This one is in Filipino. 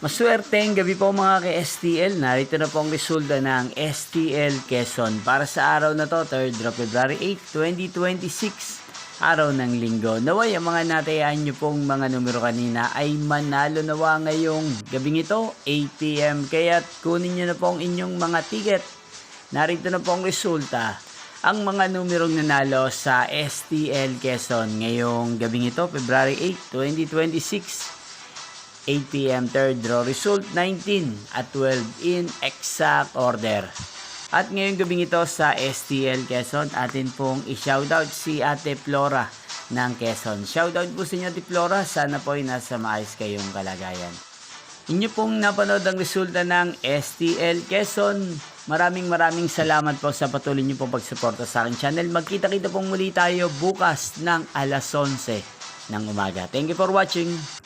Maswerteng gabi po mga ka-STL. Narito na po ang resulta ng STL Quezon para sa araw na to, 3rd of February 8, 2026, araw ng linggo. Naway ang mga natayaan nyo pong mga numero kanina ay manalo nawa ngayong gabing ito, 8 PM. Kaya kunin nyo na po ang inyong mga ticket. Narito na po ang resulta. Ang mga numerong nanalo sa STL Quezon ngayong gabing ito, February 8, 2026. 8 PM third draw result 19 at 12 in exact order. At ngayong gabing ito sa STL Quezon, atin pong i-shoutout si Ate Flora ng Quezon. Shoutout po sa inyo Ate Flora, sana po ay nasa maayos kayong kalagayan. Inyo pong napanood ang resulta ng STL Quezon. Maraming salamat po sa patuloy niyo pong pagsuporta sa aking channel. Magkita-kita pong muli tayo bukas ng alas 11 ng umaga. Thank you for watching.